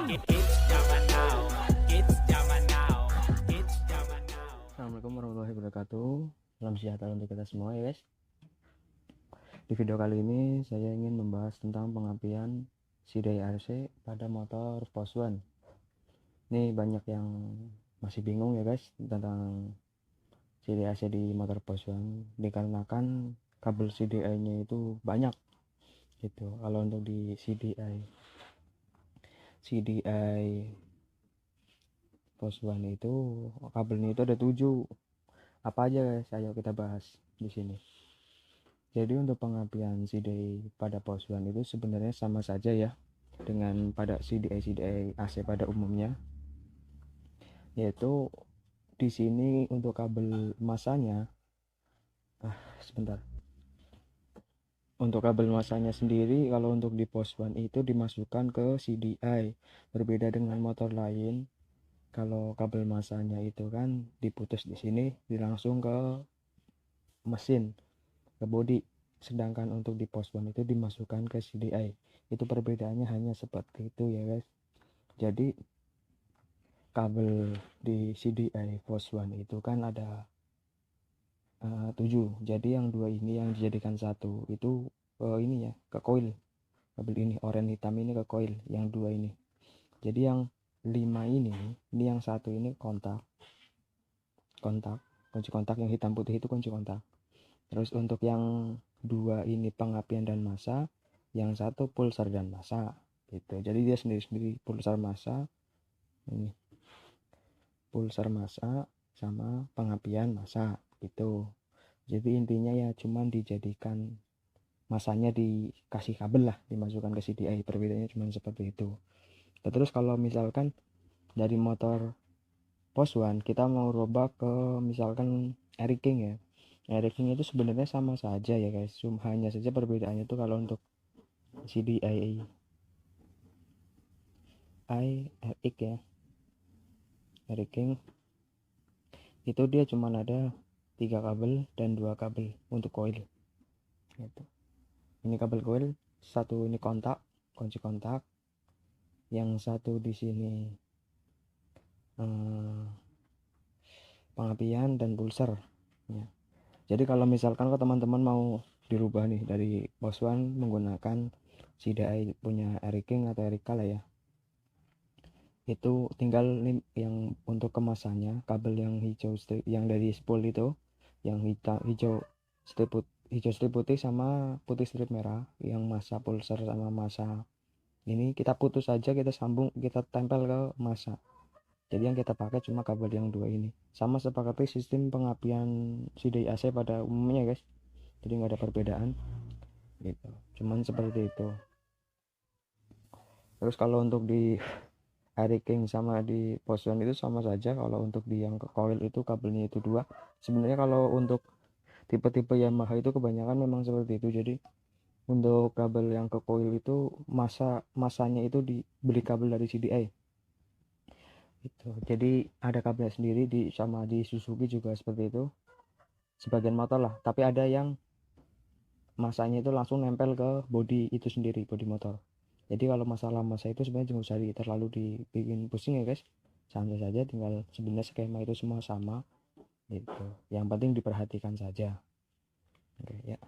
Assalamualaikum warahmatullahi wabarakatuh. Salam sejahtera untuk kita semua ya guys. Di video kali ini saya ingin membahas tentang pengapian CDI RC pada motor Poswan. Ini banyak yang masih bingung ya guys tentang CDI RC di motor Poswan, dikarenakan kabel CDI nya itu banyak gitu. Kalau untuk di CDI Poswan itu kabelnya itu ada 7. Apa aja guys? Ayo kita bahas di sini. Jadi untuk pengapian CDI pada Poswan itu sebenarnya sama saja ya dengan pada CDI AC pada umumnya. Yaitu di sini untuk kabel masanya sebentar. Untuk kabel masanya sendiri kalau untuk di Poswan itu dimasukkan ke CDI. Berbeda dengan motor lain, kalau kabel masanya itu kan diputus di sini, langsung ke mesin, ke bodi. Sedangkan untuk di Poswan itu dimasukkan ke CDI. Itu perbedaannya hanya seperti itu ya guys. Jadi kabel di CDI Poswan itu kan ada 7. Jadi yang 2 ini yang dijadikan satu itu ini ya, ke coil. Kabel ini oranye hitam ini ke coil, yang 2 ini. Jadi yang 5 ini yang satu ini kontak kunci kontak, yang hitam putih itu kunci kontak. Terus untuk yang 2 ini pengapian dan massa, yang satu pulsar dan massa gitu. Jadi dia sendiri-sendiri, pulsar massa ini, pulsar massa sama pengapian massa itu. Jadi intinya ya cuman dijadikan masanya, dikasih kabel lah, dimasukkan ke CDI. Perbedaannya cuman seperti itu. Terus kalau misalkan dari motor Poswan kita mau robak ke misalkan Eric King ya, Eric King itu sebenarnya sama saja ya guys, cuma hanya saja perbedaannya itu kalau untuk CDI Eric ya, Eric King itu dia cuma ada 3 kabel dan 2 kabel untuk coil gitu. Ini kabel coil, satu ini kontak, kunci kontak, yang satu di sini pengapian dan pulsar ya. Jadi kalau misalkan kok teman-teman mau dirubah nih dari Poswan menggunakan CDI punya Eric King atau Erika lah ya, itu tinggal yang untuk kemasannya, kabel yang hijau strip, yang dari spool itu, yang hijau strip putih sama putih strip merah, yang massa pulsar sama massa ini kita putus aja, kita sambung, kita tempel ke massa. Jadi yang kita pakai cuma kabel yang 2 ini, sama seperti sistem pengapian CDI AC pada umumnya guys. Jadi nggak ada perbedaan gitu, cuman seperti itu. Terus kalau untuk di Eric King sama di Poswan itu sama saja. Kalau untuk di yang ke coil itu kabelnya itu 2. Sebenarnya kalau untuk tipe-tipe Yamaha itu kebanyakan memang seperti itu. Jadi untuk kabel yang ke coil itu masanya itu dibeli kabel dari CDI itu. Jadi ada kabelnya sendiri, sama di Suzuki juga seperti itu, sebagian motor lah. Tapi ada yang masanya itu langsung nempel ke bodi itu sendiri, bodi motor. Jadi kalau masalah masa itu sebenarnya jangan usah terlalu dibikin pusing ya guys, santai saja, tinggal sebenarnya skema itu semua sama gitu, yang penting diperhatikan saja. Oke ya,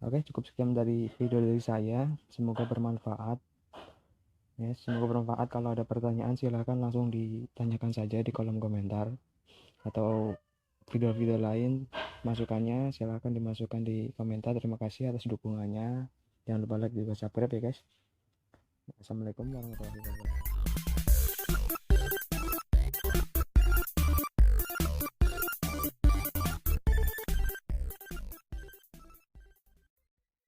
oke, cukup sekian dari video dari saya, semoga bermanfaat ya, semoga bermanfaat. Kalau ada pertanyaan silahkan langsung ditanyakan saja di kolom komentar, atau video-video lain masukannya silahkan dimasukkan di komentar. Terima kasih atas dukungannya, jangan lupa like juga subscribe ya guys. Assalamualaikum warahmatullahi wabarakatuh.